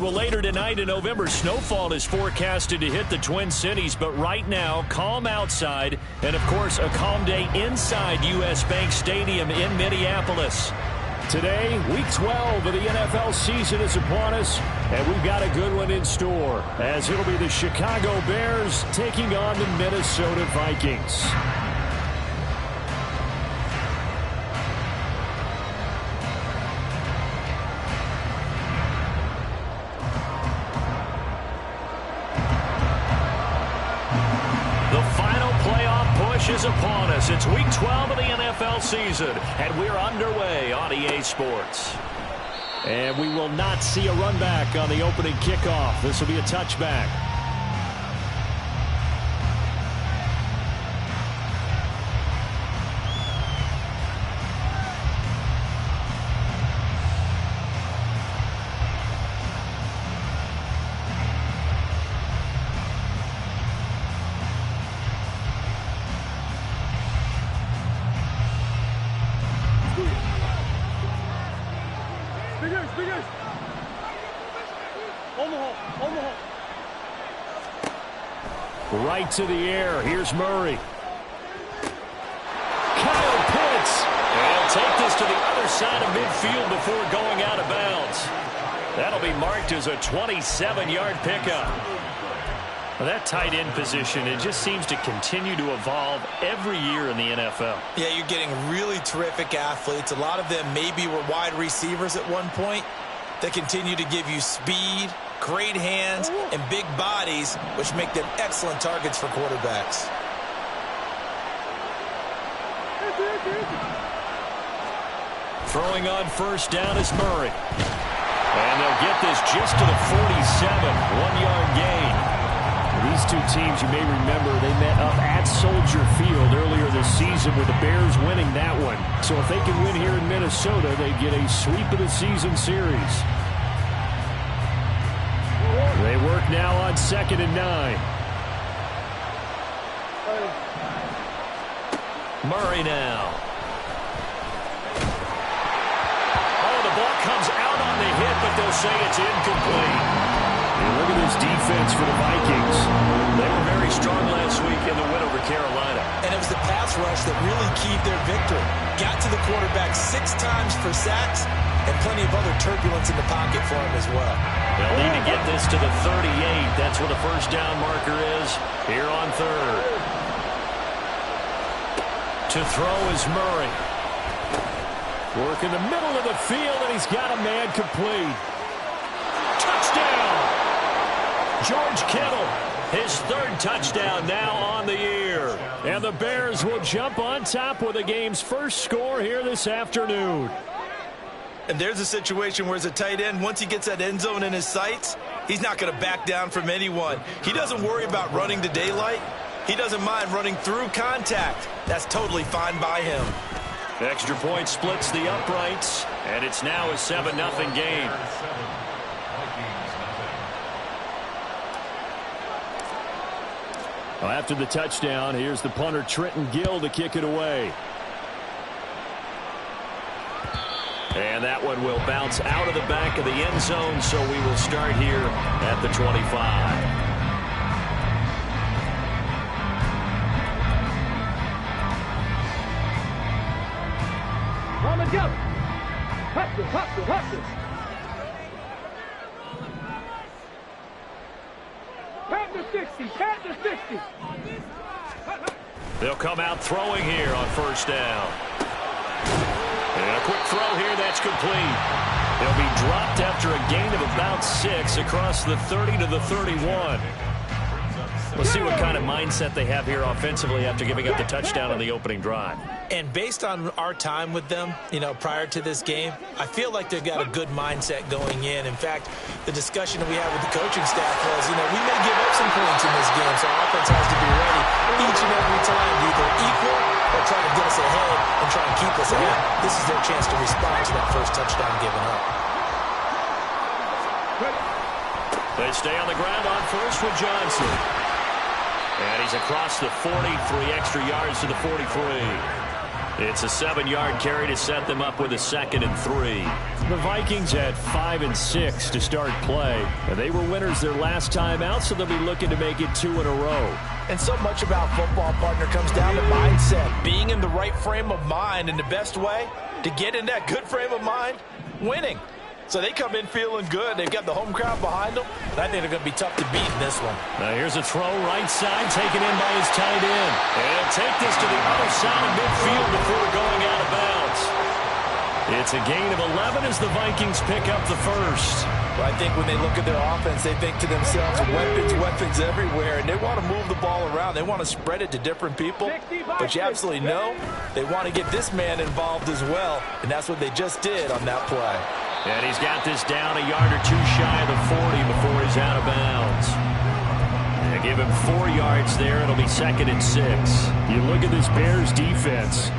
Well, later tonight in November, snowfall is forecasted to hit the Twin Cities, but right now, calm outside, and of course, a calm day inside U.S. Bank Stadium in Minneapolis. Today, Week 12 of the NFL season is upon us, and we've got a good one in store, as it'll be the Chicago Bears taking on the Minnesota Vikings. Is upon us. It's Week 12 of the NFL season, and we're underway on EA Sports. And we will not see a run back on the opening kickoff. This will be a touchback. Right to the air. Here's Murray. Kyle Pitts. And he'll take this to the other side of midfield before going out of bounds. That'll be marked as a 27-yard pickup. Well, that tight end position, it just seems to continue to evolve every year in the NFL. Yeah, you're getting really terrific athletes. A lot of them maybe were wide receivers at one point. They continue to give you speed, great hands, and big bodies, which make them excellent targets for quarterbacks. Throwing on first down is Murray. And they'll get this just to the 47, one-yard gain. These two teams, you may remember, they met up at Soldier Field earlier this season with the Bears winning that one. So if they can win here in Minnesota, they get a sweep of the season series. They work now on 2nd and 9. Murray now. Oh, the ball comes out on the hit, but they'll say it's incomplete. And look at this defense for the Vikings. They were very strong last week in the win over Carolina. And it was the pass rush that really keyed their victory. Got to the quarterback 6 times for sacks and plenty of other turbulence in the pocket for him as well. They'll need to get this to the 38. That's where the first down marker is here on 3rd. To throw is Murray. Work in the middle of the field, and he's got a man complete. Touchdown! George Kittle, his 3rd touchdown now on the year. And the Bears will jump on top with the game's first score here this afternoon. And there's a situation where as a tight end, once he gets that end zone in his sights, he's not going to back down from anyone. He doesn't worry about running to daylight. He doesn't mind running through contact. That's totally fine by him. Extra point splits the uprights, and it's now a 7-0 game. Well, after the touchdown, here's the punter Trenton Gill to kick it away. And that one will bounce out of the back of the end zone, so we will start here at the 25. On the jump. Hustle. Pat the 60. They'll come out throwing here on first down. And a quick throw here, that's complete. They'll be dropped after a gain of about 6 across the 30 to the 31. We'll see what kind of mindset they have here offensively after giving up the touchdown on the opening drive. And based on our time with them, prior to this game, I feel like they've got a good mindset going in. In fact, the discussion that we had with the coaching staff was, we may give up some points in this game, so our offense has to be ready each and every time to either equal or try to get us ahead and try and keep us ahead. This is their chance to respond to that first touchdown given up. They stay on the ground on first with Johnson. And he's across the 40, 3 extra yards to the 43. It's a 7-yard carry to set them up with a 2nd and 3. The Vikings had 5 and 6 to start play. And they were winners their last time out, so they'll be looking to make it 2 in a row. And so much about football, partner, comes down to mindset. Being in the right frame of mind, and the best way to get in that good frame of mind, winning. So they come in feeling good. They've got the home crowd behind them. And I think they're going to be tough to beat in this one. Now here's a throw right side, taken in by his tight end. And he'll take this to the other side of midfield before going out of bounds. It's a gain of 11 as the Vikings pick up the first. Well, I think when they look at their offense, they think to themselves, weapons everywhere, and they want to move the ball around. They want to spread it to different people, but you absolutely know they want to get this man involved as well, and that's what they just did on that play. And he's got this down a yard or 2 shy of the 40 before he's out of bounds. And give him 4 yards there. It'll be 2nd and 6. You look at this Bears defense.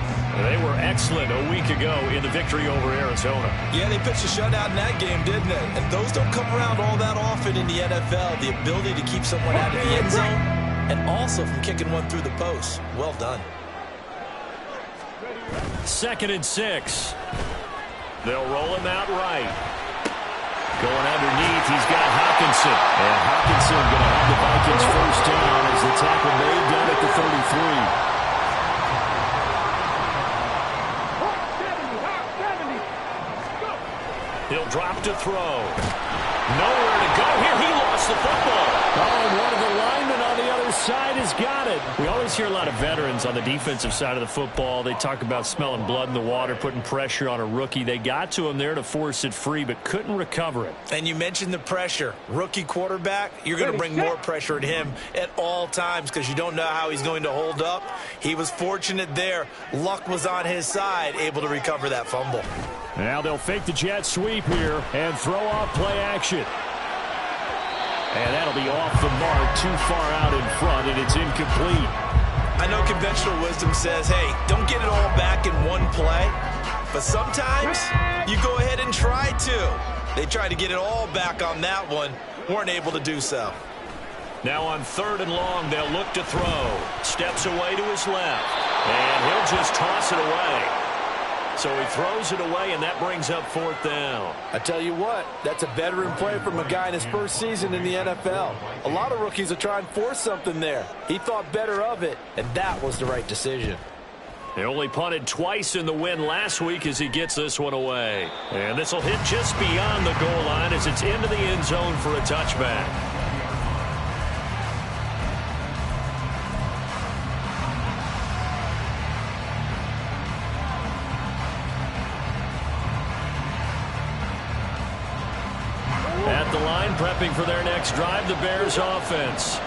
They were excellent a week ago in the victory over Arizona. Yeah, they pitched a shutout in that game, didn't they? And those don't come around all that often in the NFL. The ability to keep someone out of the end zone and also from kicking one through the post. Well done. 2nd and 6. They'll roll him out right. Going underneath, he's got Hawkinson. And Hawkinson going to have the Vikings first down as the tackle made down at the 33. He'll drop to throw. Nowhere to go here. He lost the football. Oh, one of the linemen on the other side has got it. We always hear a lot of veterans on the defensive side of the football. They talk about smelling blood in the water, putting pressure on a rookie. They got to him there to force it free, but couldn't recover it. And you mentioned the pressure. Rookie quarterback, you're going to bring more pressure at him at all times because you don't know how he's going to hold up. He was fortunate there. Luck was on his side, able to recover that fumble. Now they'll fake the jet sweep here and throw off play action. And that'll be off the mark, too far out in front, and it's incomplete. I know conventional wisdom says, hey, don't get it all back in one play. But sometimes you go ahead and try to. They tried to get it all back on that one. Weren't able to do so. Now on 3rd and long, they'll look to throw. Steps away to his left. And he'll just toss it away. So he throws it away, and that brings up 4th down. I tell you what, that's a veteran play from a guy in his first season in the NFL. A lot of rookies will try and force something there. He thought better of it, and that was the right decision. They only punted twice in the win last week as he gets this one away. And this will hit just beyond the goal line as it's into the end zone for a touchback. At the line, prepping for their next drive, the Bears offense.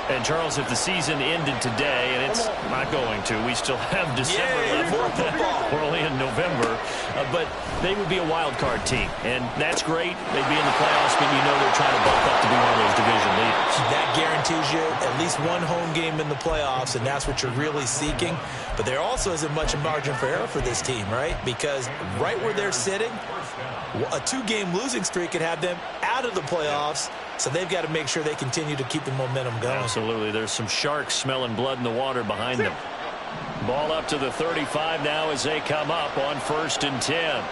And, Charles, if the season ended today, and it's not going to, we still have December left. We're only in November. But they would be a wild card team. And that's great. They'd be in the playoffs, but you know they're trying to bump up to be one of those division leaders. That guarantees you at least one home game in the playoffs, and that's what you're really seeking. But there also isn't much margin for error for this team, right? Because right where they're sitting, a 2-game losing streak could have them out of the playoffs. So they've got to make sure they continue to keep the momentum going. Absolutely. There's some sharks smelling blood in the water behind them. Ball up to the 35 now as they come up on 1st and 10.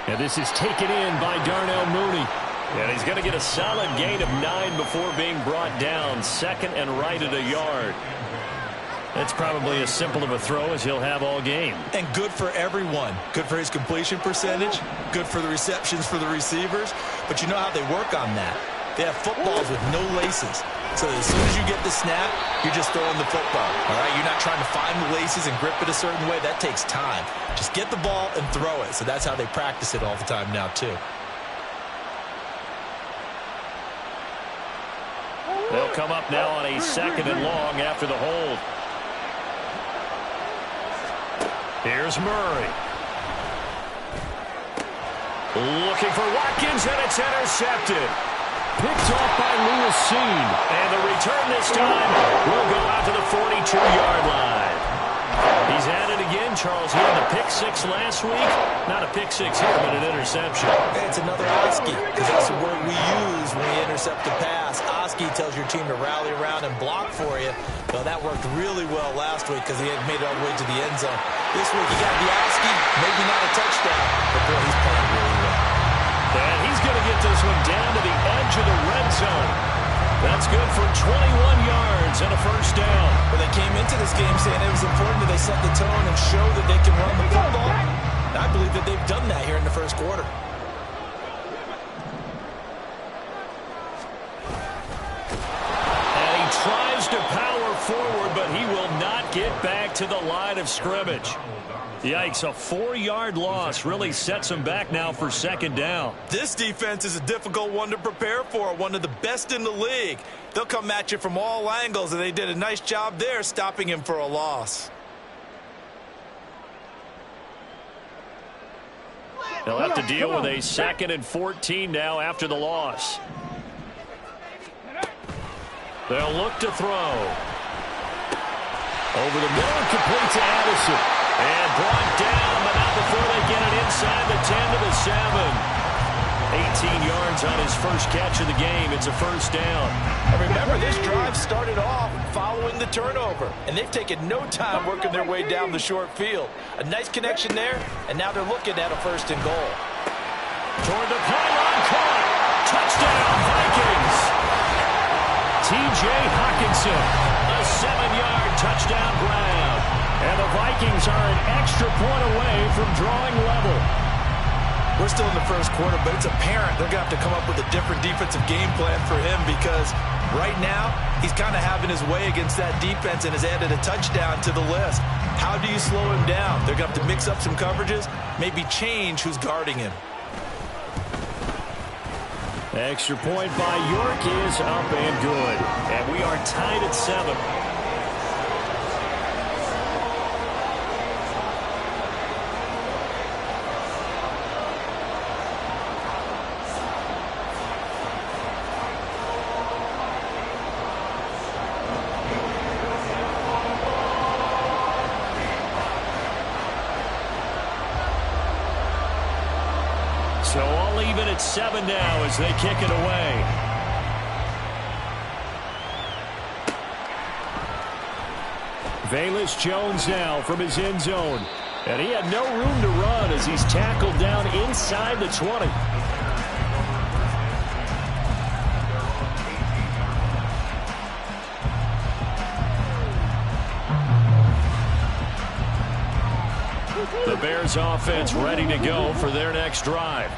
And this is taken in by Darnell Mooney. And he's going to get a solid gain of 9 before being brought down. 2nd and right at a yard. That's probably as simple of a throw as he'll have all game. And good for everyone. Good for his completion percentage. Good for the receptions for the receivers. But you know how they work on that. They have footballs with no laces. So as soon as you get the snap, you're just throwing the football. All right, you're not trying to find the laces and grip it a certain way. That takes time. Just get the ball and throw it. So that's how they practice it all the time now, too. They'll come up now on a 2nd and long after the hold. Here's Murray. Looking for Watkins, and it's intercepted. Picked off by Lewis Seen. And the return this time will go out to the 42-yard line. He's at it again, Charles. He had the pick six last week. Not a pick six here, but an interception. It's another Oski, because that's the word we use when we intercept a pass. Oski tells your team to rally around and block for you. Well, that worked really well last week because he had made it all the way to the end zone. This week, he got the Oski, maybe not a touchdown, but boy, he's playing really well. And he's going to get this one down to the edge of the red zone. That's good for 21 yards and a first down. Well, they came into this game saying it was important that they set the tone and show that they can run the football. And I believe that they've done that here in the first quarter. And he tries to power forward, but he will not get back to the line of scrimmage. Yikes, a 4-yard loss really sets him back now for second down. This defense is a difficult one to prepare for, one of the best in the league. They'll come at you from all angles, and they did a nice job there stopping him for a loss. They'll have to deal with a 2nd and 14 now after the loss. They'll look to throw. Over the middle, complete to Addison. And brought down, but not before they get it inside the 10 to the 7. 18 yards on his first catch of the game. It's a first down. And remember, this drive started off following the turnover, and they've taken no time working their way down the short field. A nice connection there, and now they're looking at a 1st and goal. Toward the pylon, caught. Touchdown, Vikings. T.J. Hockenson, a 7-yard touchdown grab. And the Vikings are an extra point away from drawing level. We're still in the first quarter, but it's apparent they're going to have to come up with a different defensive game plan for him because right now he's kind of having his way against that defense and has added a touchdown to the list. How do you slow him down? They're going to have to mix up some coverages, maybe change who's guarding him. Extra point by York is up and good. And we are tied at 7. So all even at 7 now as they kick it away. Velus Jones now from his end zone. And he had no room to run as he's tackled down inside the 20. The Bears offense ready to go for their next drive.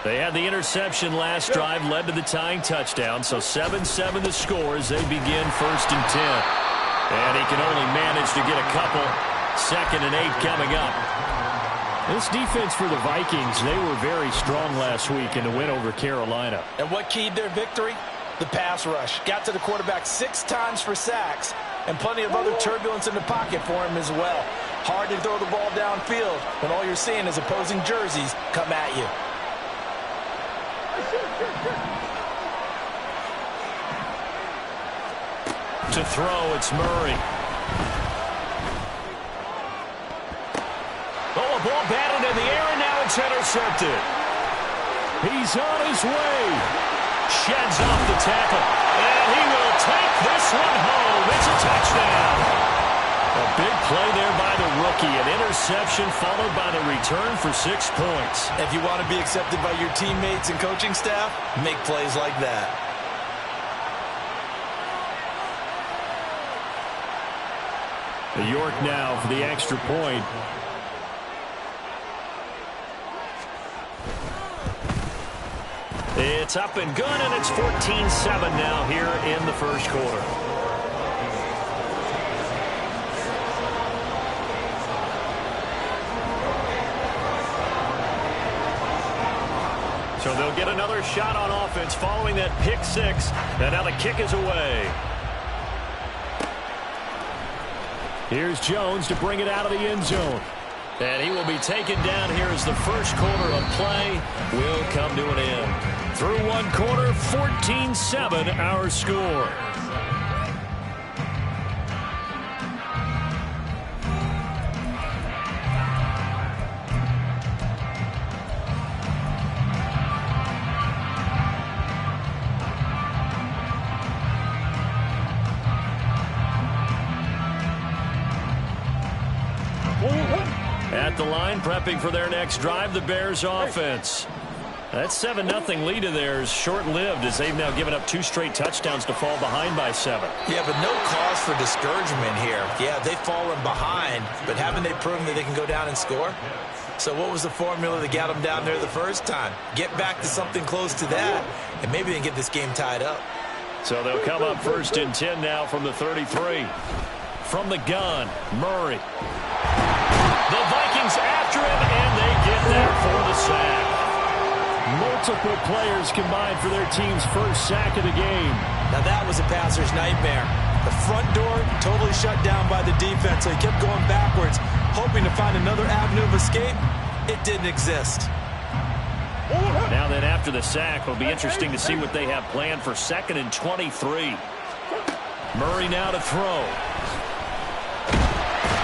They had the interception last drive, led to the tying touchdown, so 7-7 the score as they begin 1st and 10. And he can only manage to get a couple. 2nd and 8 coming up. This defense for the Vikings, they were very strong last week in the win over Carolina. And what keyed their victory? The pass rush. Got to the quarterback 6 times for sacks, and plenty of other turbulence in the pocket for him as well. Hard to throw the ball downfield when all you're seeing is opposing jerseys come at you. To throw, it's Murray. Oh, a ball batted in the air, and now it's intercepted. He's on his way. Sheds off the tackle. And he will take this one home. It's a touchdown. A big play there by the rookie. An interception followed by the return for 6 points. If you want to be accepted by your teammates and coaching staff, make plays like that. York now for the extra point. It's up and good, and it's 14-7 now here in the first quarter. So they'll get another shot on offense following that pick 6, and now the kick is away. Here's Jones to bring it out of the end zone. And he will be taken down here as the first quarter of play will come to an end. Through one quarter, 14-7 our score. at the line, prepping for their next drive, the Bears offense. That 7-0 lead of theirs short-lived as they've now given up 2 straight touchdowns to fall behind by 7. Yeah, but no cause for discouragement here. Yeah, they've fallen behind, but haven't they proven that they can go down and score? So what was the formula that got them down there the first time? Get back to something close to that, and maybe they can get this game tied up. So they'll come up 1st and 10 now from the 33. From the gun, Murray. The Vikings after him, and they get there for the sack. Multiple players combined for their team's first sack of the game. Now that was a passer's nightmare. The front door totally shut down by the defense, so he kept going backwards, hoping to find another avenue of escape. It didn't exist. Now then, after the sack, it'll be interesting to see what they have planned for 2nd and 23. Murray now to throw.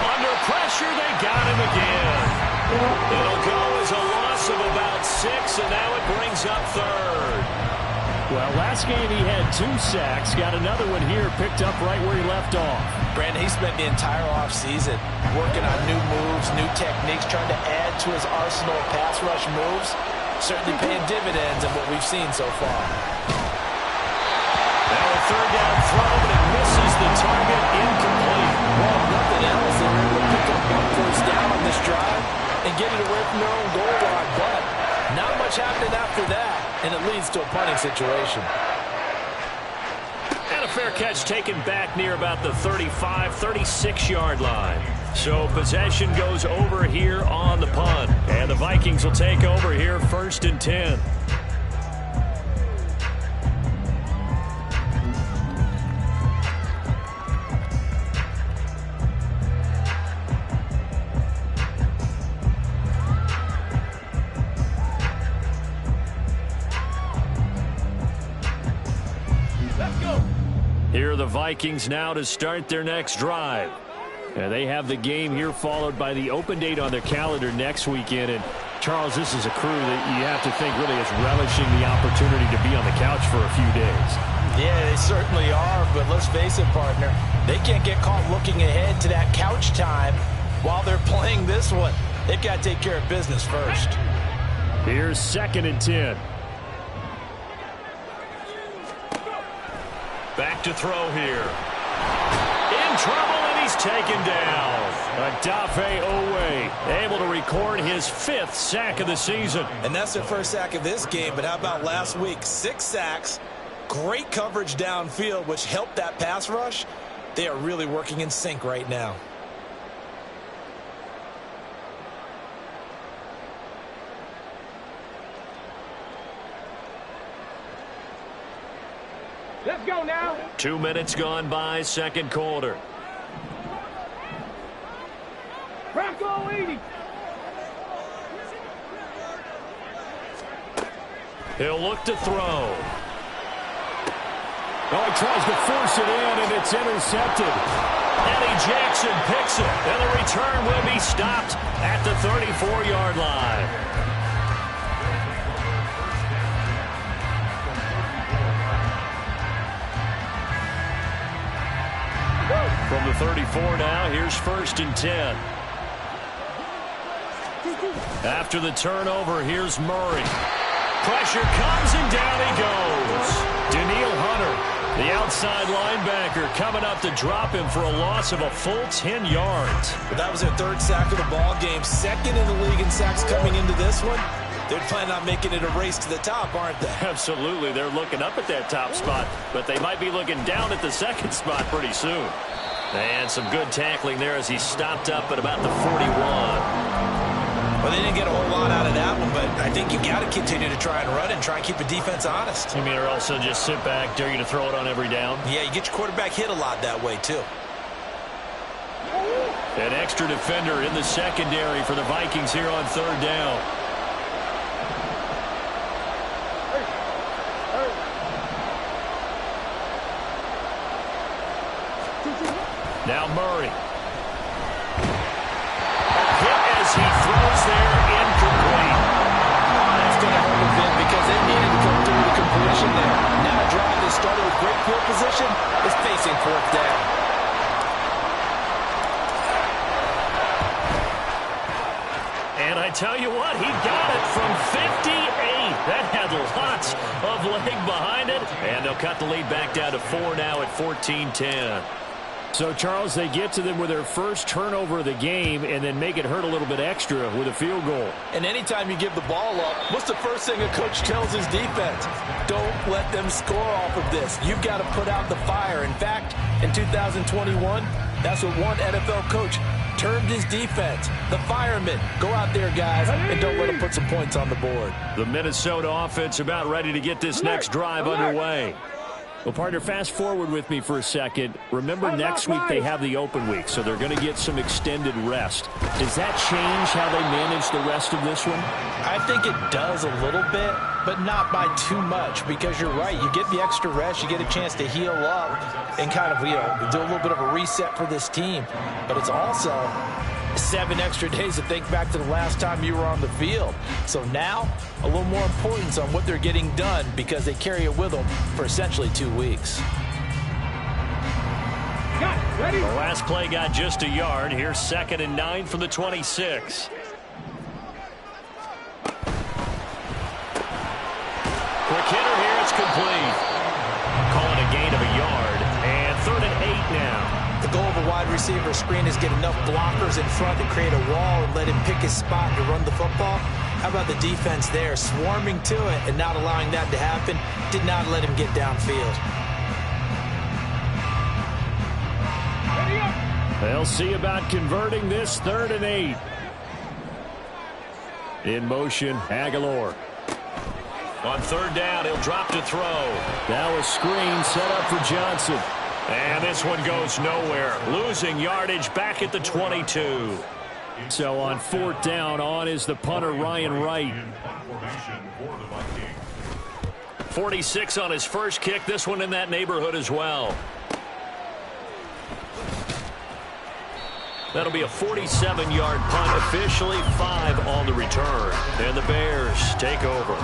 Under pressure, they got him again. It'll go as a loss of about 6, and now it brings up 3rd. Well, last game he had 2 sacks. Got another one here, picked up right where he left off. Brandon, he spent the entire offseason working on new moves, new techniques, trying to add to his arsenal of pass rush moves. Certainly paying dividends in what we've seen so far. Now a 3rd down throw, but it misses the target, incomplete. Well, if nothing else, they were able to pick up 1 first down on this drive and get it away from their own goal line, but not much happening after that, and it leads to a punting situation. And a fair catch taken back near about the 35, 36-yard line. So possession goes over here on the punt. And the Vikings will take over here 1st and 10. Here are the Vikings now to start their next drive. And they have the game here followed by the open date on their calendar next weekend. And, Charles, this is a crew that you have to think really is relishing the opportunity to be on the couch for a few days. Yeah, they certainly are, but let's face it, partner. They can't get caught looking ahead to that couch time while they're playing this one. They've got to take care of business first. Here's 2nd and 10. Back to throw here. In trouble, and he's taken down. Odafe Owe able to record his 5th sack of the season. And that's their first sack of this game, but how about last week? 6 sacks, great coverage downfield, which helped that pass rush. They are really working in sync right now. Let's go now. 2 minutes gone by, 2nd quarter. Bronco 80. He'll look to throw. Oh, he tries to force it in, and it's intercepted. Eddie Jackson picks it, and the return will be stopped at the 34-yard line. From the 34 now, here's 1st and 10. After the turnover, here's Murray. Pressure comes, and down he goes. Daniil Hunter, the outside linebacker, coming up to drop him for a loss of a full 10 yards. But that was their 3rd sack of the ball game. 2nd in the league in sacks coming into this one. They're planning on making it a race to the top, aren't they? Absolutely. They're looking up at that top spot, but they might be looking down at the 2nd spot pretty soon. And some good tackling there as he stopped up at about the 41. Well, they didn't get a whole lot out of that one, but I think you got to continue to try and run and try and keep the defense honest. You mean, or also just sit back, dare you to throw it on every down? Yeah, you get your quarterback hit a lot that way, too. An extra defender in the secondary for the Vikings here on 3rd down. Now Murray. A hit as he throws there, incomplete. That's going to hurt a bit because they needed to come through the completion there. Now a drive that started with great field position is facing 4th down. tell you what, he got it from 58. That had lots of leg behind it. And they'll cut the lead back down to 4 now at 14-10. So, Charles, they get to them with their first turnover of the game and then make it hurt a little bit extra with a field goal. And anytime you give the ball up, what's the first thing a coach tells his defense? Don't let them score off of this. You've got to put out the fire. In fact, in 2021, that's what one NFL coach termed his defense. The firemen. Go out there, guys, and don't let them put some points on the board. The Minnesota offense about ready to get this next drive underway. Well, partner, fast forward with me for a second. Remember, next week they have the open week, so they're going to get some extended rest. Does that change how they manage the rest of this one? I think it does a little bit, but not by too much, because you're right. You get the extra rest, you get a chance to heal up and kind of, do a little bit of a reset for this team. But it's also 7 extra days to think back to the last time you were on the field. So now, a little more importance on what they're getting done because they carry it with them for essentially 2 weeks. Got it. Ready? The last play got just a yard. Here's 2nd and 9 from the 26. Quick hitter here. It's complete. Call it a gain of a yard. And 3rd and 8 now. The goal of a wide receiver screen is get enough blockers in front to create a wall and let him pick his spot to run the football. How about the defense there, swarming to it and not allowing that to happen? Did not let him get downfield. They'll see about converting this 3rd and 8. In motion, Aguilar. On 3rd down, he'll drop to throw. Now a screen set up for Johnson. And this one goes nowhere. Losing yardage back at the 22. So on 4th down, on is the punter, Ryan Wright. 46 on his first kick. This one in that neighborhood as well. That'll be a 47-yard punt. Officially 5 on the return. And the Bears take over.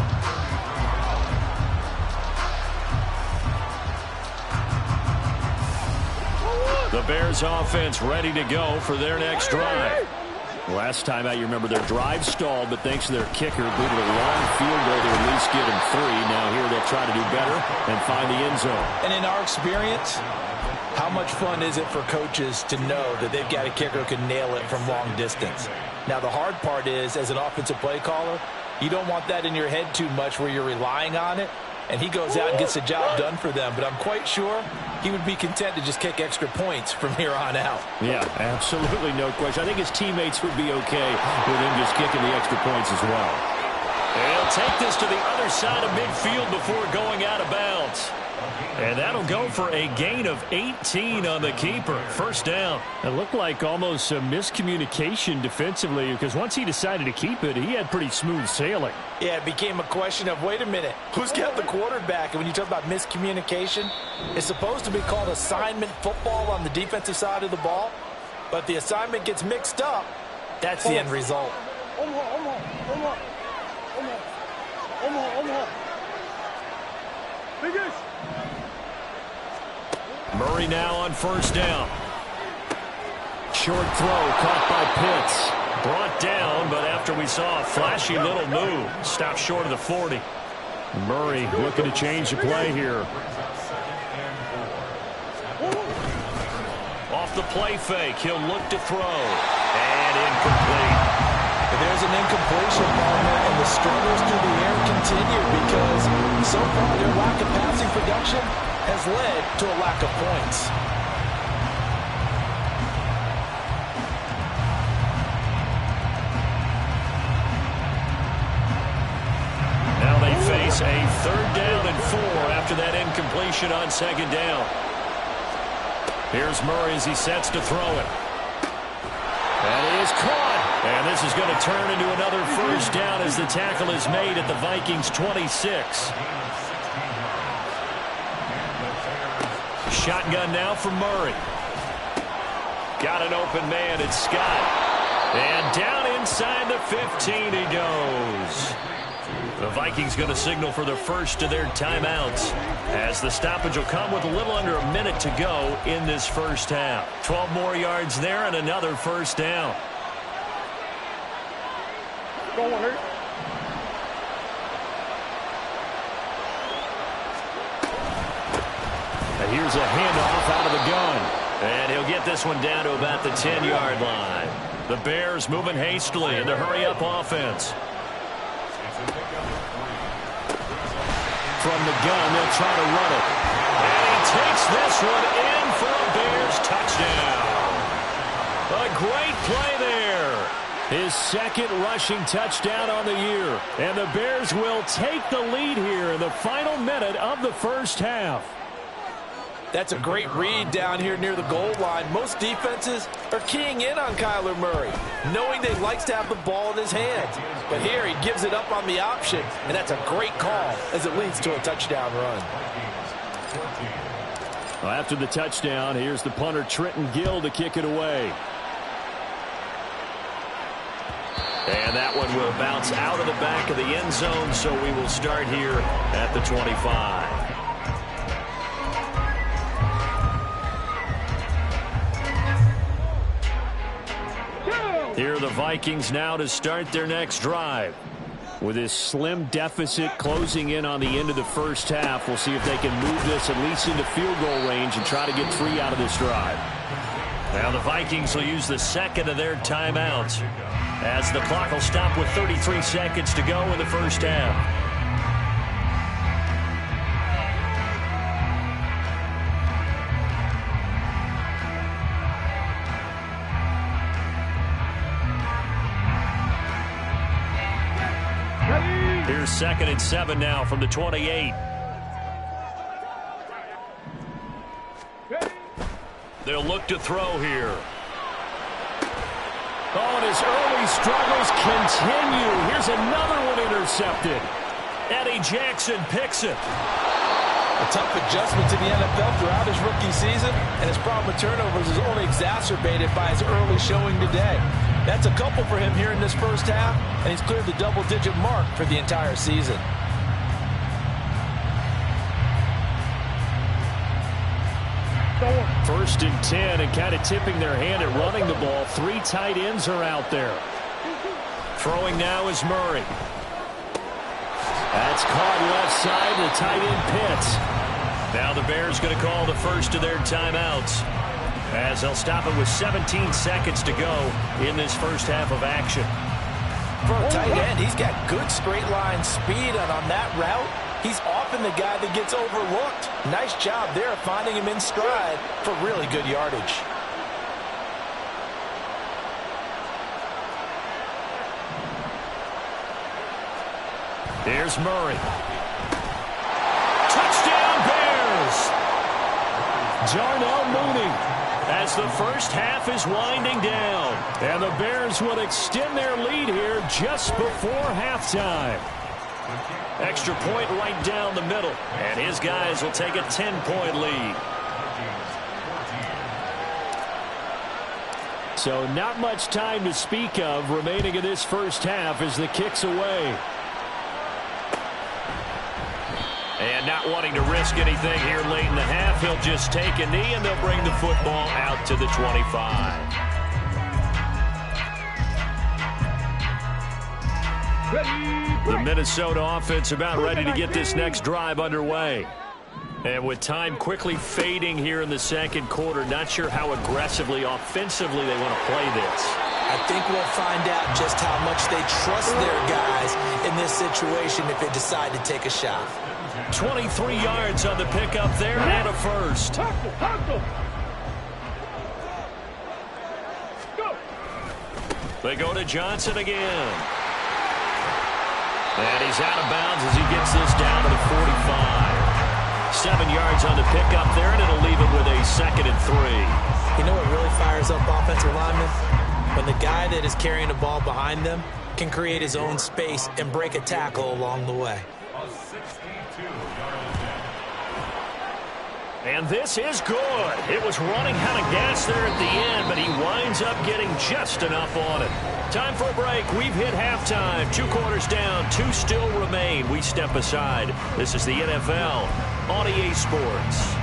The Bears offense ready to go for their next drive. Last time out, you remember their drive stalled, but thanks to their kicker, due to a long field goal, they at least get him 3. Now here they'll try to do better and find the end zone. And in our experience, how much fun is it for coaches to know that they've got a kicker who can nail it from long distance? Now the hard part is, as an offensive play caller, you don't want that in your head too much where you're relying on it. And he goes out and gets the job done for them. But I'm quite sure he would be content to just kick extra points from here on out. Yeah, absolutely no question. I think his teammates would be okay with him just kicking the extra points as well. He'll take this to the other side of midfield before going out of bounds. And that'll go for a gain of 18 on the keeper. 1st down. It looked like almost some miscommunication defensively because once he decided to keep it, he had pretty smooth sailing. Yeah, it became a question of, wait a minute, who's got the quarterback? And when you talk about miscommunication, it's supposed to be called assignment football on the defensive side of the ball. But the assignment gets mixed up. That's the end result. Murray now on 1st down. Short throw caught by Pitts. Brought down, but after we saw a flashy little move, stopped short of the 40. Murray looking to change the play here. Off the play fake, he'll look to throw. And incomplete. There's an incompletion, partner, and the struggles through the air continue because so far their lack of passing production has led to a lack of points. Now they face a 3rd down and 4 after that incompletion on 2nd down. Here's Murray as he sets to throw it. That is caught. And this is going to turn into another 1st down as the tackle is made at the Vikings 26. Shotgun now for Murray. Got an open man, it's Scott. And down inside the 15 he goes. The Vikings going to signal for the first of their timeouts as the stoppage will come with a little under a minute to go in this 1st half. 12 more yards there and another 1st down. Going hurt. And here's a handoff out of the gun. And he'll get this one down to about the 10-yard line. The Bears moving hastily in the hurry-up offense. From the gun, they'll try to run it. And he takes this one in for a Bears touchdown. A great play there. His second rushing touchdown on the year. And the Bears will take the lead here in the final minute of the first half. That's a great read down here near the goal line. Most defenses are keying in on Kyler Murray, knowing that he likes to have the ball in his hands. But here he gives it up on the option, and that's a great call as it leads to a touchdown run. Well, after the touchdown, here's the punter Trenton Gill to kick it away. And that one will bounce out of the back of the end zone, so we will start here at the 25. Here are the Vikings now to start their next drive. With this slim deficit closing in on the end of the first half, we'll see if they can move this at least into field goal range and try to get 3 out of this drive. Now the Vikings will use the second of their timeouts as the clock will stop with 33 seconds to go in the first half. Here's 2nd and 7 now from the 28. They'll look to throw here. Oh, and his early struggles continue. Here's another one intercepted. Eddie Jackson picks it. A tough adjustment to the NFL throughout his rookie season, and his problem with turnovers is only exacerbated by his early showing today. That's a couple for him here in this first half, and he's cleared the double-digit mark for the entire season. First and 10, and kind of tipping their hand at running the ball. 3 tight ends are out there. Throwing now is Murray. That's caught left side. The tight end Pitts. Now the Bears going to call the first of their timeouts, as they'll stop it with 17 seconds to go in this first half of action. For a tight end, he's got good straight line speed, and on that route, he's often the guy that gets overlooked. Nice job there finding him in stride for really good yardage. Here's Murray. Touchdown Bears! Darnell Mooney. As the first half is winding down. And the Bears will extend their lead here just before halftime. Extra point right down the middle. And his guys will take a 10-point lead. So not much time to speak of remaining in this first half as the kick's away. And not wanting to risk anything here late in the half, he'll just take a knee and they'll bring the football out to the 25. The Minnesota offense about ready to get this next drive underway. And with time quickly fading here in the second quarter, not sure how aggressively, offensively they want to play this. I think we'll find out just how much they trust their guys in this situation if they decide to take a shot. 23 yards on the pickup there and a first. They go to Johnson again. And he's out of bounds as he gets this down to the 45. 7 yards on the pickup there, and it'll leave it with a 2nd and 3. You know what really fires up offensive linemen? When the guy that is carrying the ball behind them can create his own space and break a tackle along the way. And this is good. It was running out of gas there at the end, but he winds up getting just enough on it. Time for a break. We've hit halftime. 2 quarters down. 2 still remain. We step aside. This is the NFL on EA Sports.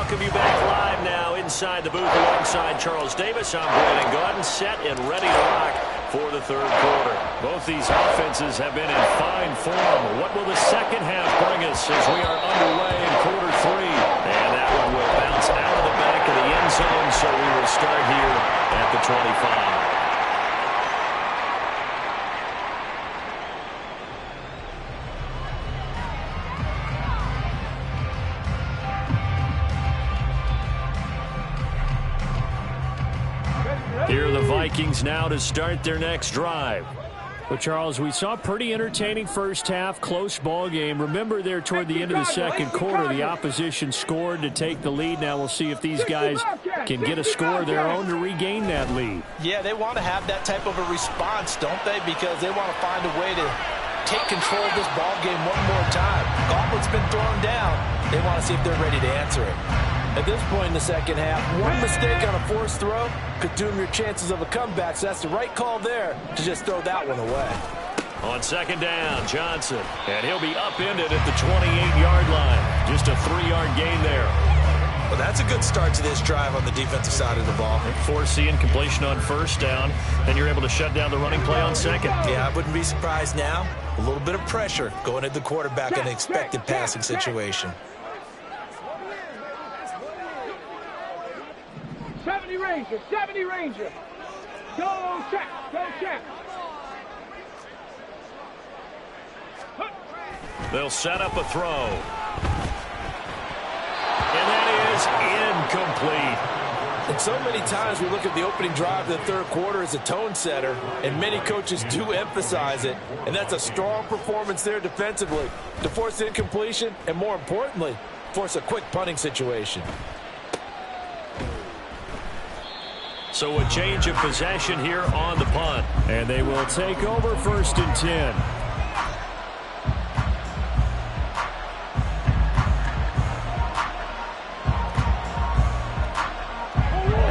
welcome you back live now inside the booth alongside Charles Davis. I'm Brandon Gaudin, set and ready to rock for the third quarter. Both these offenses have been in fine form. What will the second half bring us as we are underway in quarter three? And that one will bounce out of the back of the end zone, so we will start here at the 25. Here are the Vikings now to start their next drive. Well, Charles, we saw a pretty entertaining first half, close ball game. Remember there toward the end of the second quarter, the opposition scored to take the lead. Now we'll see if these guys can get a score of their own to regain that lead. Yeah, they want to have that type of a response, don't they? Because they want to find a way to take control of this ball game one more time. Gauntlet's been thrown down. They want to see if they're ready to answer it. At this point in the second half, one mistake on a forced throw could doom your chances of a comeback, so that's the right call there to just throw that one away. On second down, Johnson, and he'll be upended at the 28-yard line. Just a 3-yard gain there. Well, that's a good start to this drive on the defensive side of the ball. Forcing completion on first down, and you're able to shut down the running play on second. Yeah, I wouldn't be surprised now. A little bit of pressure going at the quarterback in an expected passing situation. 70 Ranger. Go check. They'll set up a throw. And that is incomplete. And so many times we look at the opening drive of the third quarter as a tone setter, and many coaches do emphasize it, and that's a strong performance there defensively to force incompletion and, more importantly, force a quick punting situation. So a change of possession here on the punt. And they will take over 1st and 10.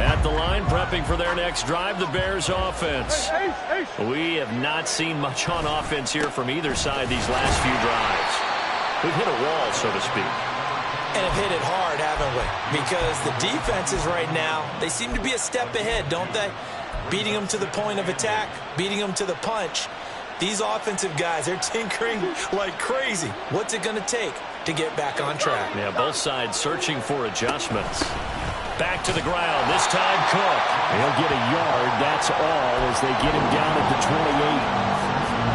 At the line, prepping for their next drive, the Bears offense. We have not seen much on offense here from either side these last few drives. We've hit a wall, so to speak. And have hit it hard, haven't we? Because the defenses right now, they seem to be a step ahead, don't they? Beating them to the point of attack, beating them to the punch. These offensive guys, they're tinkering like crazy. What's it going to take to get back on track? Yeah, both sides searching for adjustments. Back to the ground, this time Cook. He'll get a yard, that's all, as they get him down at the 28.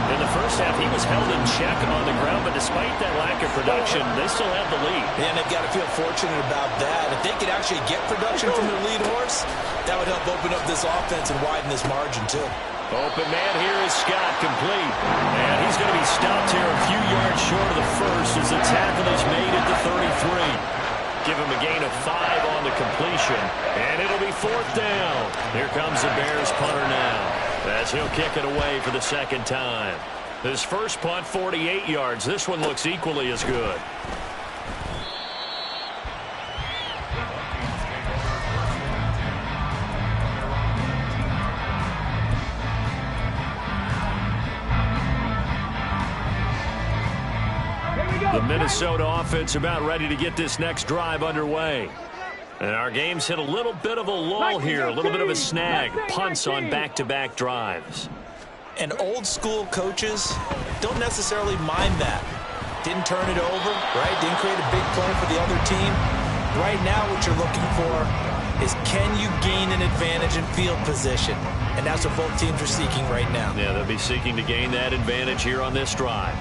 In the first half, he was held in check on the ground, but despite that lack of production, they still have the lead. And they've got to feel fortunate about that. If they could actually get production from their lead horse, that would help open up this offense and widen this margin, too. Open man here is Scott, complete. And he's going to be stopped here a few yards short of the first as the tackle is made at the 33. Give him a gain of 5 on the completion, and it'll be 4th down. Here comes the Bears punter now, as he'll kick it away for the second time. His first punt, 48 yards. This one looks equally as good. The Minnesota offense about ready to get this next drive underway. And our game's hit a little bit of a lull here, a little bit of a snag. Punts on back-to-back drives. And old-school coaches don't necessarily mind that. Didn't turn it over, right? Didn't create a big play for the other team. Right now what you're looking for is, can you gain an advantage in field position? And that's what both teams are seeking right now. Yeah, they'll be seeking to gain that advantage here on this drive.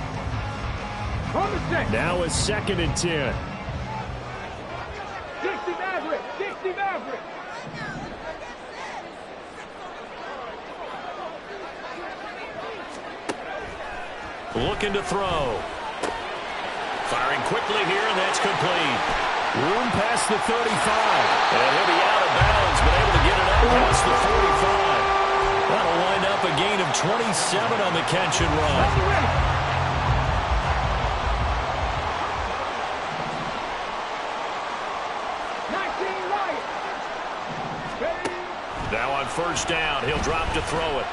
Now it's 2nd and 10. 60 Maverick. Looking to throw. Firing quickly here, and that's complete. Room past the 35. And he'll be out of bounds, but able to get it up past the 45. That'll wind up a gain of 27 on the catch and run. Now on first down, he'll drop to throw it.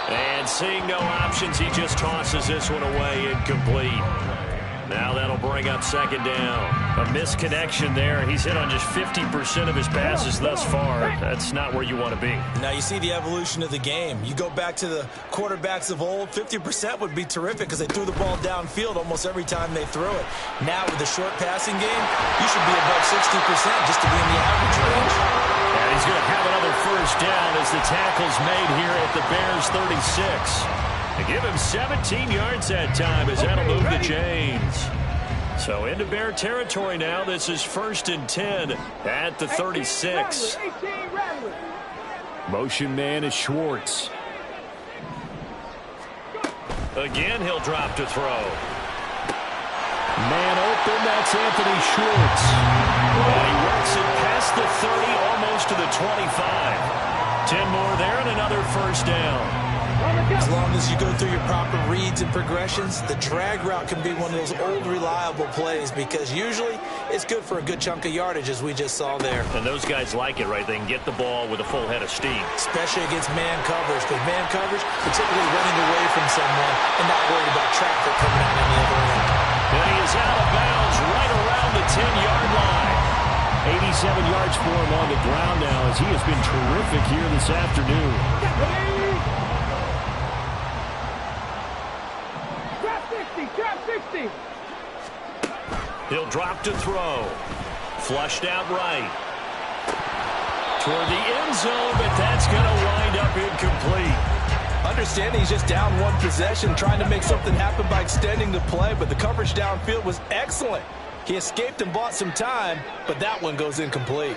And seeing no options, he just tosses this one away, incomplete. Now that'll bring bring up second down. A misconnection there. He's hit on just 50% of his passes thus far. That's not where you want to be. Now you see the evolution of the game. You go back to the quarterbacks of old, 50% would be terrific because they threw the ball downfield almost every time they threw it. Now with the short passing game, you should be above 60% just to be in the average range. And he's going to have another first down as the tackle's made here at the Bears 36. They give him 17 yards that time as that'll move the chains. So into Bear territory now. This is 1st and 10 at the 36. Motion man is Schwartz. Again, he'll drop to throw. Man open, that's Anthony Schwartz. And he works it past the 30, almost to the 25. 10 more there and another first down. As long as you go through your proper reads and progressions, the drag route can be one of those old reliable plays because usually it's good for a good chunk of yardage as we just saw there. And those guys like it, right? They can get the ball with a full head of steam. Especially against man coverage because man coverage, particularly running away from someone and not worried about traffic coming out on the other end. And he is out of bounds right around the 10-yard line. 87 yards for him on the ground now as he has been terrific here this afternoon. He'll drop to throw. Flushed out right. Toward the end zone, but that's going to wind up incomplete. Understanding he's just down one possession, trying to make something happen by extending the play, but the coverage downfield was excellent. He escaped and bought some time, but that one goes incomplete.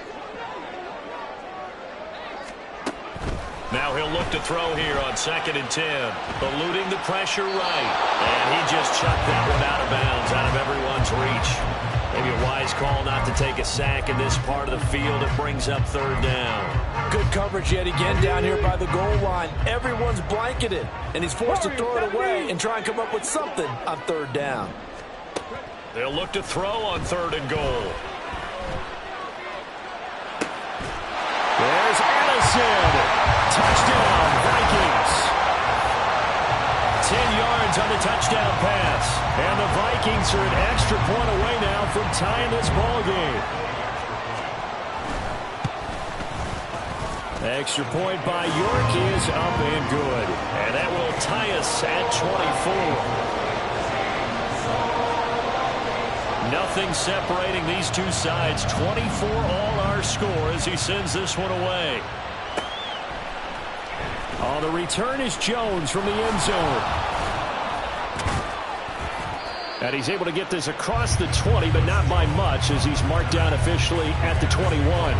Now he'll look to throw here on 2nd and 10. Eluding the pressure right. And he just chucked that one out of bounds, out of everyone's reach. Maybe a wise call not to take a sack in this part of the field. It brings up 3rd down. Good coverage yet again down here by the goal line. Everyone's blanketed, and he's forced to throw it away and try and come up with something on 3rd down. They'll look to throw on 3rd and goal. There's Addison. Touchdown, Vikings. 10 yards on the touchdown pass. And the Vikings are an extra point away now from tying this ball game. Extra point by York is up and good. And that will tie us at 24. Nothing separating these two sides. 24 all our score as he sends this one away. On the return is Jones from the end zone. And he's able to get this across the 20, but not by much as he's marked down officially at the 21.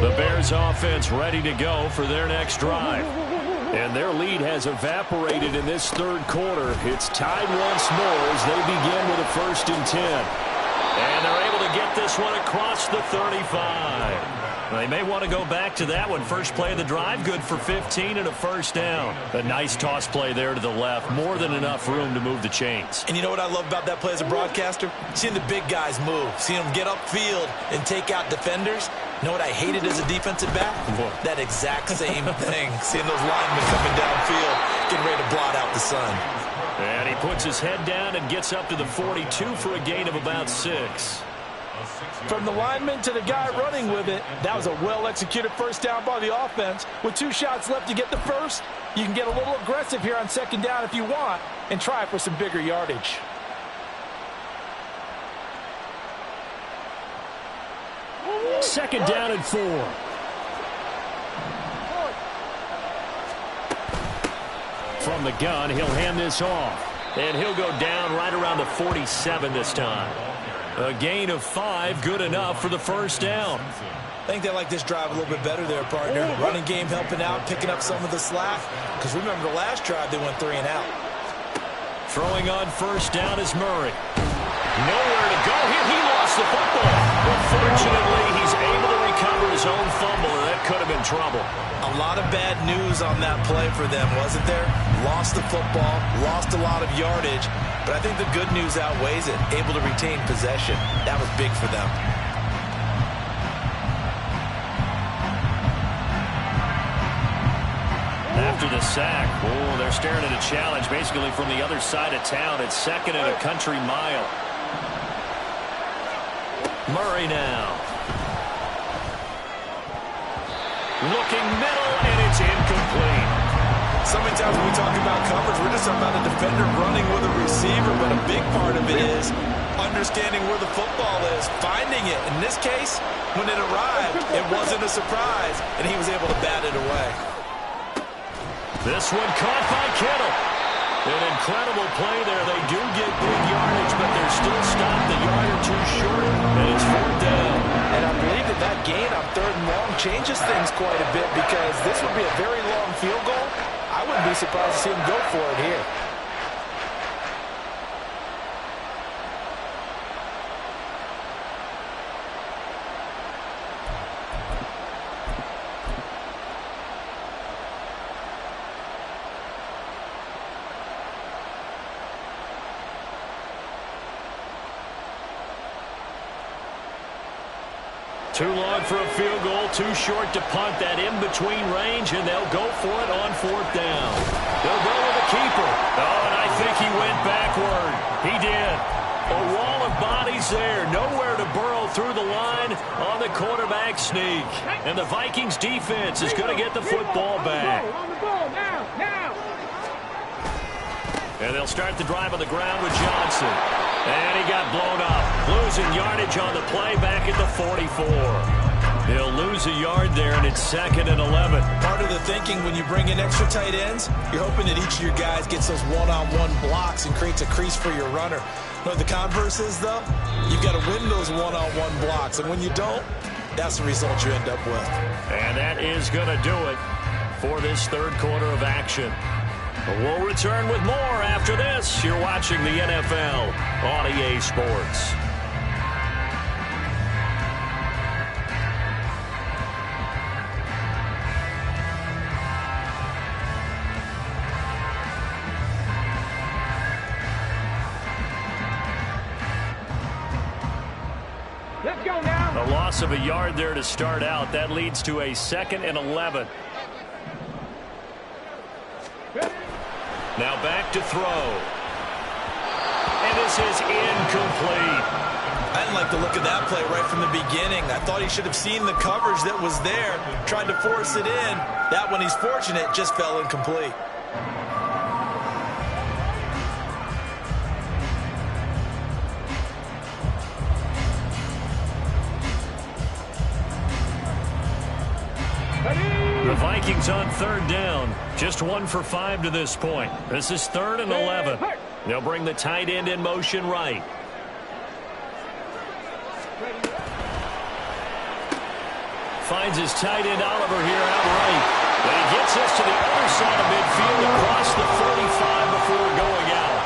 The Bears offense ready to go for their next drive. And their lead has evaporated in this 3rd quarter. It's tied once more as they begin with a 1st and 10. And they're able to get this one across the 35. They may want to go back to that one. First play of the drive, good for 15 and a first down. A nice toss play there to the left. More than enough room to move the chains. And you know what I love about that play as a broadcaster? Seeing the big guys move. Seeing them get upfield and take out defenders. You know what I hated as a defensive back? That exact same thing. Seeing those linemen coming downfield, getting ready to blot out the sun. And he puts his head down and gets up to the 42 for a gain of about 6. From the lineman to the guy running with it, that was a well-executed first down by the offense. With 2 shots left to get the first, you can get a little aggressive here on 2nd down if you want and try for some bigger yardage. Second down and 4. From the gun, he'll hand this off. And he'll go down right around the 47 this time. A gain of 5, good enough for the first down. I think they like this drive a little bit better there, partner. Running game helping out, picking up some of the slack. Because remember the last drive, they went 3 and out. Throwing on first down is Murray. Nowhere to go here. He lost the football. But fortunately, he's able to recover his own fumble. And that but could have been trouble. A lot of bad news on that play for them, wasn't there? Lost the football, lost a lot of yardage, but I think the good news outweighs it. Able to retain possession. That was big for them. After the sack, they're staring at a challenge basically from the other side of town. It's 2nd and a country mile. Murray now. Looking middle, and it's incomplete. So many times when we talk about coverage, we're just talking about a defender running with a receiver, but a big part of it is understanding where the football is, finding it. In this case, when it arrived, it wasn't a surprise, and he was able to bat it away. This one caught by Kittle. An incredible play there. They do get big yardage, but they're still stopped a yard or two short, and it's 4th down. And I believe that gain on 3rd and long changes things quite a bit, because this would be a very long field goal. I wouldn't be surprised to see him go for it here. Too long for a field goal, too short to punt. That in-between range, and they'll go for it on 4th down. They'll go with the keeper. Oh, and I think he went backward. He did. A wall of bodies there. Nowhere to burrow through the line on the quarterback sneak. And the Vikings defense is going to get the football back. On the ball, now. And they'll start the drive on the ground with Johnson. And he got blown up. Losing yardage on the play back at the 44. They'll lose a yard there, and it's 2nd and 11. Part of the thinking when you bring in extra tight ends, you're hoping that each of your guys gets those one-on-one blocks and creates a crease for your runner. You know what the converse is, though? You've got to win those one-on-one blocks, and when you don't, that's the result you end up with. And that is going to do it for this 3rd quarter of action. We'll return with more after this. You're watching the NFL on EA Sports. Let's go now. A loss of a yard there to start out. That leads to a 2nd and 11. Now back to throw. And this is incomplete. I didn't like the look of that play right from the beginning. I thought he should have seen the coverage that was there, tried to force it in. That one, he's fortunate, just fell incomplete. The Vikings on 3rd down. Just 1 for 5 to this point. This is 3rd and 11. They'll bring the tight end in motion right. Finds his tight end Oliver here outright. But he gets us to the other side of midfield across the 45 before going out.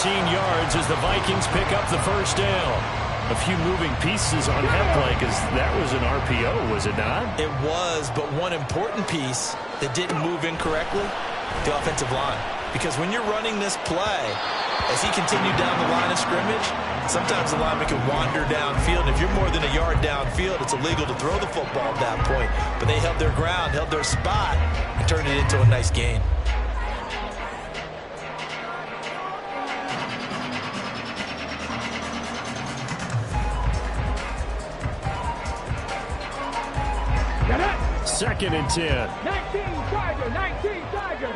13 yards as the Vikings pick up the 1st down. A few moving pieces on that play because that was an RPO, was it not? It was, but one important piece that didn't move incorrectly, the offensive line. Because when you're running this play, as he continued down the line of scrimmage, sometimes the lineman can wander downfield. And if you're more than a yard downfield, it's illegal to throw the football at that point. But they held their ground, held their spot, and turned it into a nice gain. Second and 10. 19 Tiger.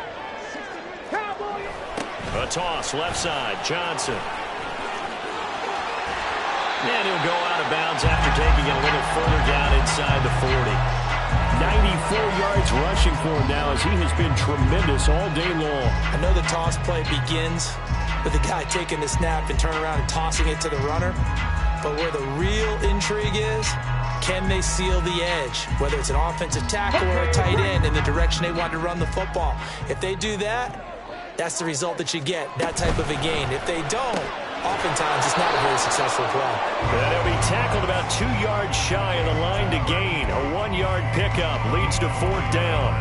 Cowboys. A toss left side. Johnson. And he'll go out of bounds after taking it a little further down inside the 40. 94 yards rushing for him now as he has been tremendous all day long. I know the toss play begins with the guy taking the snap and turning around and tossing it to the runner. But where the real intrigue is, can they seal the edge, whether it's an offensive tackle or a tight end in the direction they want to run the football? If they do that, that's the result that you get, that type of a gain. If they don't, oftentimes it's not a very successful play. And he'll be tackled about 2 yards shy of the line to gain. A 1-yard pickup leads to 4th down.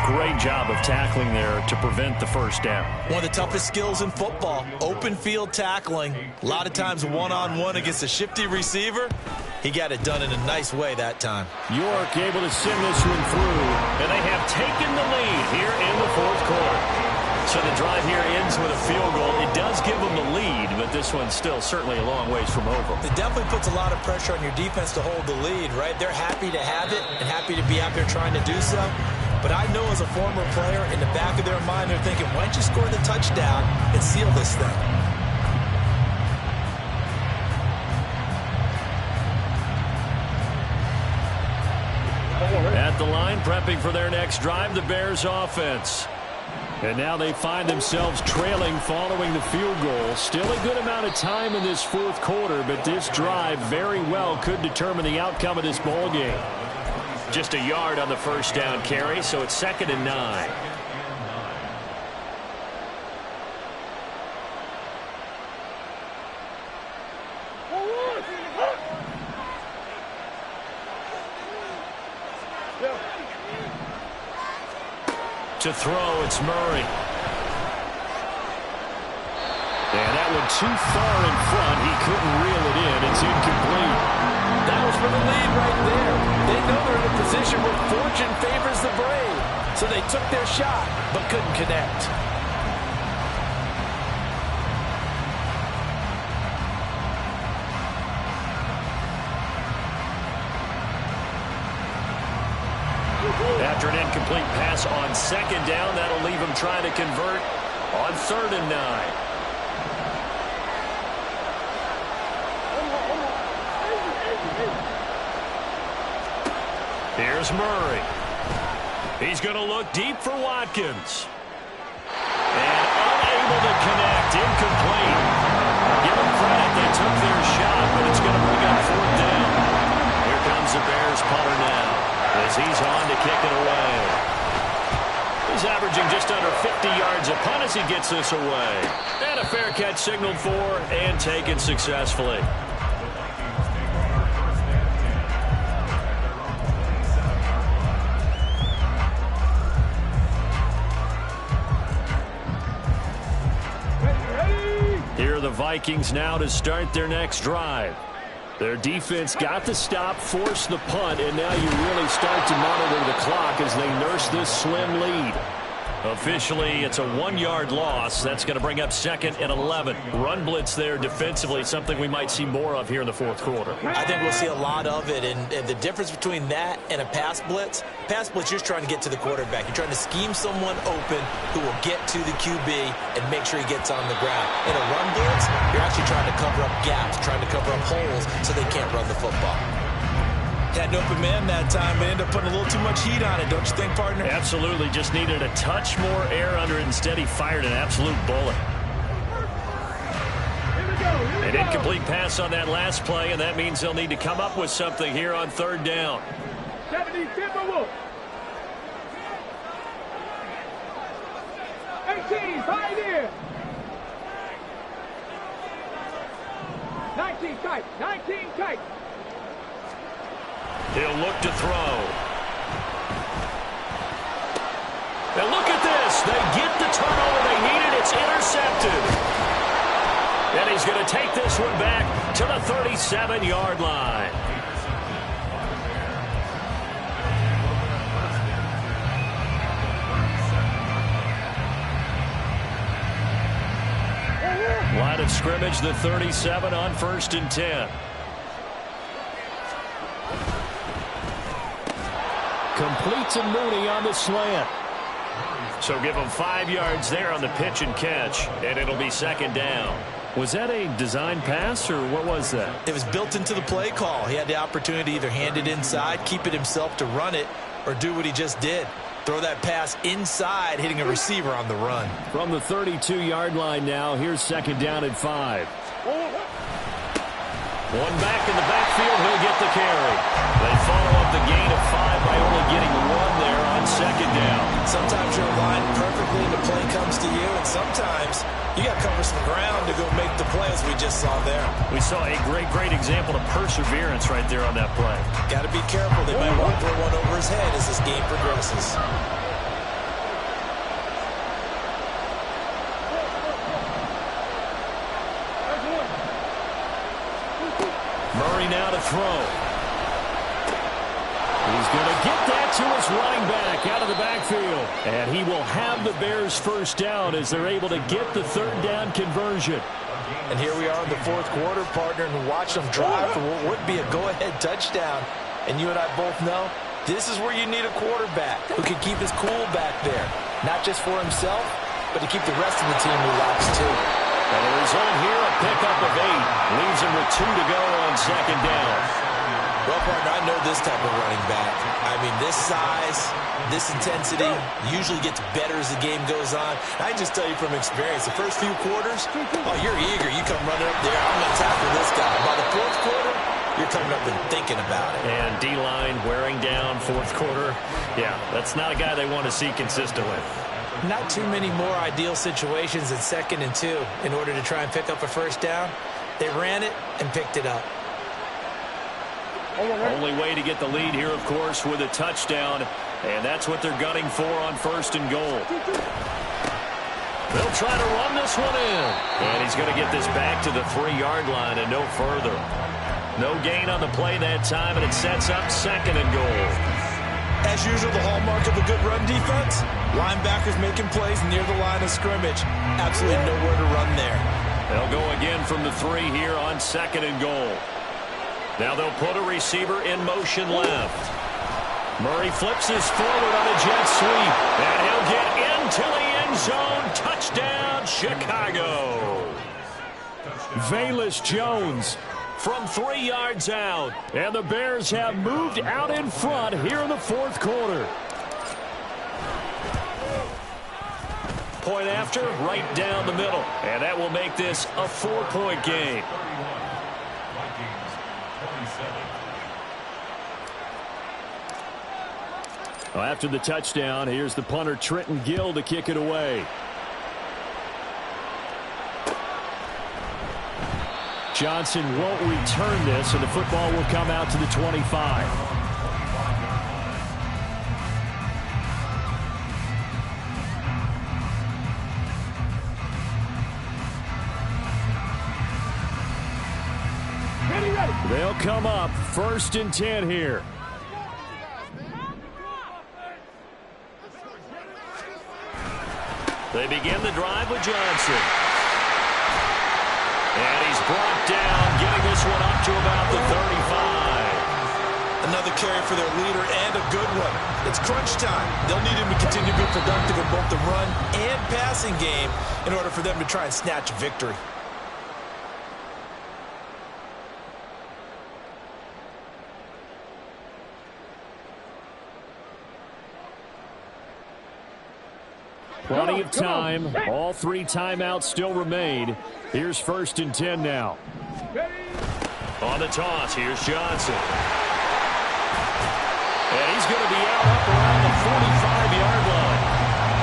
Great job of tackling there to prevent the first down. One of the toughest skills in football, open field tackling. A lot of times one-on-one against a shifty receiver. He got it done in a nice way that time. York able to send this one through. And they have taken the lead here in the 4th quarter. So the drive here ends with a field goal. It does give them the lead, but this one's still certainly a long ways from over. It definitely puts a lot of pressure on your defense to hold the lead, right? They're happy to have it and happy to be out there trying to do so. But I know as a former player, in the back of their mind, they're thinking, why don't you score the touchdown and seal this thing? At the line, prepping for their next drive, the Bears offense. And now they find themselves trailing following the field goal. Still a good amount of time in this 4th quarter, but this drive very well could determine the outcome of this ball game. Just a yard on the first down carry, so it's 2nd and 9. To throw, it's Murray. And that one too far in front. He couldn't reel it in. It's incomplete. That was for the lead right there. They know they're in a position where fortune favors the brave. So they took their shot, but couldn't connect. After an incomplete pass on 2nd down, that'll leave him trying to convert on 3rd and 9. Here's Murray. He's going to look deep for Watkins. And unable to connect. Incomplete. Give them credit. They took their shot, but it's going to bring up 4th down. Here comes the Bears punter now as he's on to kick it away. He's averaging just under 50 yards a punt as he gets this away. And a fair catch signaled for and taken successfully. Here are the Vikings now to start their next drive. Their defense got the stop, forced the punt, and now you really start to monitor the clock as they nurse this slim lead. Officially, it's a 1-yard loss. That's going to bring up 2nd and 11. Run blitz there defensively, something we might see more of here in the 4th quarter. I think we'll see a lot of it, and the difference between that and a pass blitz, you're just trying to get to the quarterback. You're trying to scheme someone open who will get to the QB and make sure he gets on the ground. In a run blitz, you're actually trying to cover up gaps, trying to cover up holes so they can't run the football. Had an open man that time, but ended up putting a little too much heat on it, don't you think, partner? Absolutely. Just needed a touch more air under it. Instead, he fired an absolute bullet. An incomplete pass on that last play, and that means they'll need to come up with something here on 3rd down. 70 Timberwolves. 18 Pioneer. 19 tight. 19 tight. He'll look to throw. And look at this. They get the turnover they needed. It's intercepted. And he's going to take this one back to the 37-yard line. Line of scrimmage, the 37 on 1st and 10. Complete to Mooney on the slant. So give him 5 yards there on the pitch and catch, and it'll be 2nd down. Was that a design pass, or what was that? It was built into the play call. He had the opportunity to either hand it inside, keep it himself to run it, or do what he just did. Throw that pass inside, hitting a receiver on the run. From the 32-yard line now, here's 2nd down and 5. One back in the backfield, he'll get the carry. They follow up the gain of 5 by only getting 1 there on 2nd down. Sometimes you're aligned perfectly and the play comes to you, and sometimes you got to cover some ground to go make the play saw there. We saw a great example of perseverance right there on that play. Got to be careful. They might want to throw one over his head as this game progresses. Murray now to throw. He's going to get that to his running back out of the backfield. And he will have the Bears first down as they're able to get the third down conversion. And here we are in the fourth quarter, partner, and watch them drive for what would be a go-ahead touchdown. And you and I both know this is where you need a quarterback who can keep his cool back there. Not just for himself, but to keep the rest of the team relaxed too. And the result here, a pickup of 8. Leaves him with 2 to go on second down. Well, partner, I know this type of running back. I mean, this size, this intensity usually gets better as the game goes on. I can just tell you from experience, the first few quarters, oh, you're eager. You come running up there, I'm going to tackle this guy. By the fourth quarter, you're coming up and thinking about it. And D-line wearing down fourth quarter. Yeah, that's not a guy they want to see consistently. Not too many more ideal situations in 2nd and 2 in order to try and pick up a first down. They ran it and picked it up. Only way to get the lead here, of course, with a touchdown. And that's what they're gunning for on 1st and goal. They'll try to run this one in. And he's going to get this back to the 3-yard line and no further. No gain on the play that time, and it sets up 2nd and goal. As usual, the hallmark of a good run defense, linebackers making plays near the line of scrimmage. Absolutely nowhere to run there. They'll go again from the 3 here on 2nd and goal. Now they'll put a receiver in motion left. Murray flips this forward on a jet sweep, and he'll get into the end zone. Touchdown, Chicago. Velus Jones from 3 yards out. And the Bears have moved out in front here in the fourth quarter. Point after, right down the middle. And that will make this a 4-point game. Well, after the touchdown, here's the punter Trenton Gill to kick it away. Johnson won't return this, and the football will come out to the 25. They'll come up 1st and 10 here. They begin the drive with Johnson. And he's brought down, getting this one up to about the 35. Another carry for their leader and a good one. It's crunch time. They'll need him to continue to be productive in both the run and passing game in order for them to try and snatch a victory. Plenty of time. All 3 timeouts still remain. Here's 1st and 10 now. On the toss, here's Johnson. And he's going to be out up around the 45-yard line.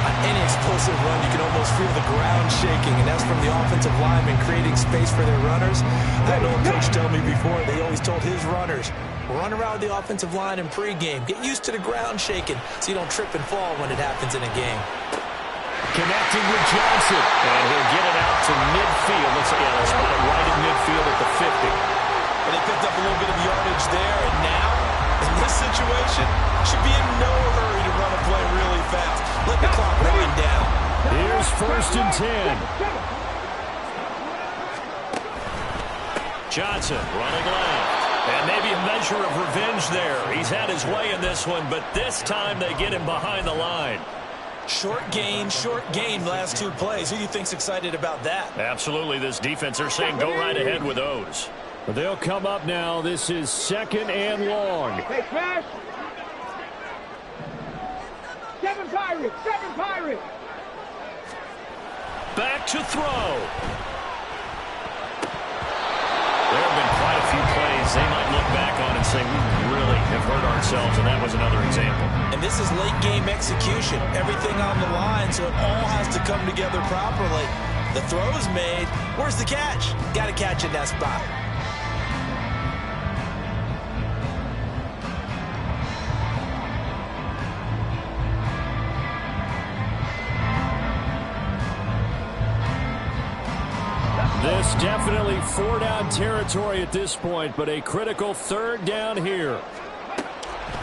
On any explosive run, you can almost feel the ground shaking, and that's from the offensive linemen creating space for their runners. I know a coach told me before, they always told his runners, run around the offensive line in pregame. Get used to the ground shaking so you don't trip and fall when it happens in a game. Connecting with Johnson. And he'll get it out to midfield. Let's see, they'll spot it right in midfield at the 50. And they picked up a little bit of yardage there, and now, in this situation, should be in no hurry to run a play really fast. Let the clock wind down. Here's 1st and 10. Johnson running left. And maybe a measure of revenge there. He's had his way in this one, but this time they get him behind the line. Short gain, last 2 plays. Who do you think's excited about that? Absolutely, this defense, they're saying go right ahead with those. But they'll come up now. This is 2nd and long. Hey, smash. 7 Pirates. Back to throw. There have been quite a few plays they might look back on and say, we really have hurt ourselves, and that was another example. And this is late game execution. Everything on the line, so it all has to come together properly. The throw's made. Where's the catch? Got to catch in that spot. This definitely 4-down territory at this point, but a critical 3rd down here.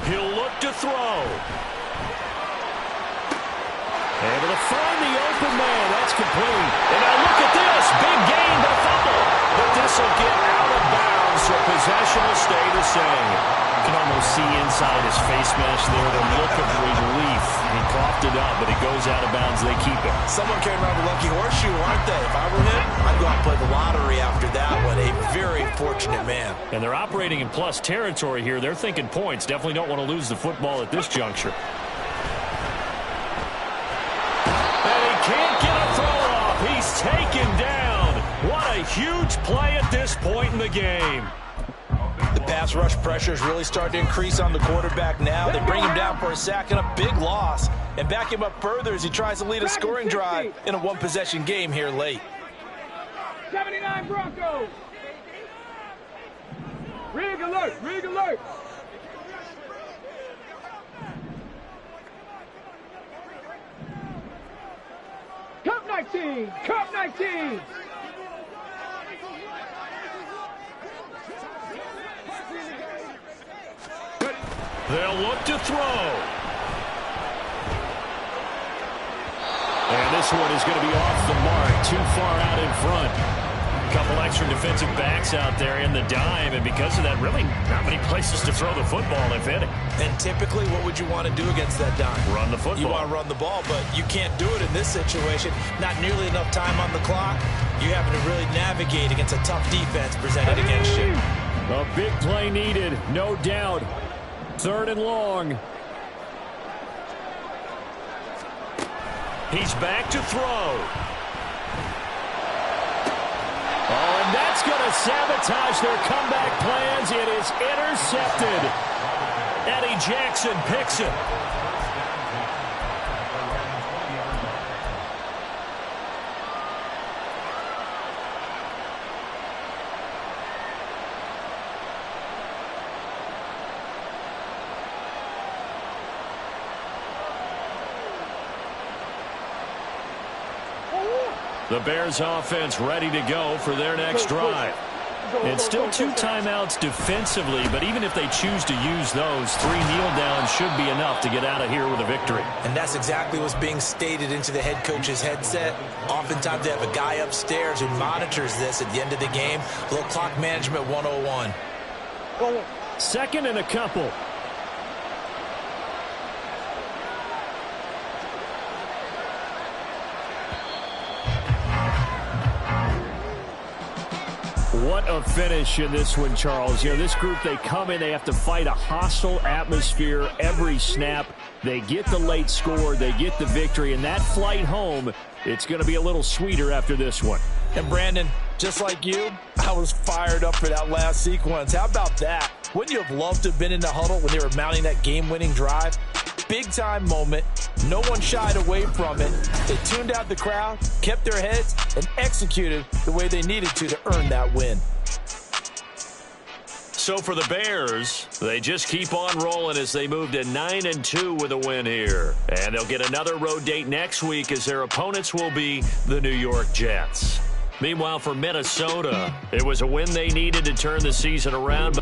He'll look to throw. Able to find the open man. That's complete. And now look at this. Big gain, the fumble. But this will get out of bounds, so possession will stay the same. You can almost see inside his face mesh there the look of relief. He coughed it up, but it goes out of bounds. They keep it. Someone carrying around the lucky horseshoe, aren't they? If I were him, I'd go out and play the lottery after that one. A very fortunate man. And they're operating in plus territory here. They're thinking points. Definitely don't want to lose the football at this juncture. Can't get a throw off. He's taken down. What a huge play at this point in the game. The pass rush pressure is really starting to increase on the quarterback now. They bring him down for a sack and a big loss, and back him up further as he tries to lead a scoring drive in a one-possession game here late. 79 Broncos. Rig alert. Rig alert. Cup 19! Cup 19! They'll look to throw. And this one is going to be off the mark, too far out in front. Couple extra defensive backs out there in the dime, and because of that, really not many places to throw the football, if any. And typically, what would you want to do against that dime? Run the football. You want to run the ball, but you can't do it in this situation. Not nearly enough time on the clock. You having to really navigate against a tough defense presented against you. A big play needed, no doubt. 3rd and long. He's back to throw. Oh, and that's going to sabotage their comeback plans. It is intercepted. Eddie Jackson picks it. The Bears offense ready to go for their next drive. And still 2 timeouts defensively, but even if they choose to use those, 3 kneel downs should be enough to get out of here with a victory. And that's exactly what's being stated into the head coach's headset. Oftentimes they have a guy upstairs who monitors this at the end of the game. A little clock management 101. 2nd and a couple. What a finish in this one, Charles. You know, this group, they come in, they have to fight a hostile atmosphere every snap. They get the late score, they get the victory, and that flight home, it's going to be a little sweeter after this one. And Brandon, just like you, I was fired up for that last sequence. How about that? Wouldn't you have loved to have been in the huddle when they were mounting that game-winning drive? Big-time moment. No one shied away from it. They tuned out the crowd, kept their heads, and executed the way they needed to earn that win. So for the Bears, they just keep on rolling as they move to 9-2 with a win here. And they'll get another road date next week as their opponents will be the New York Jets. Meanwhile, for Minnesota, it was a win they needed to turn the season around.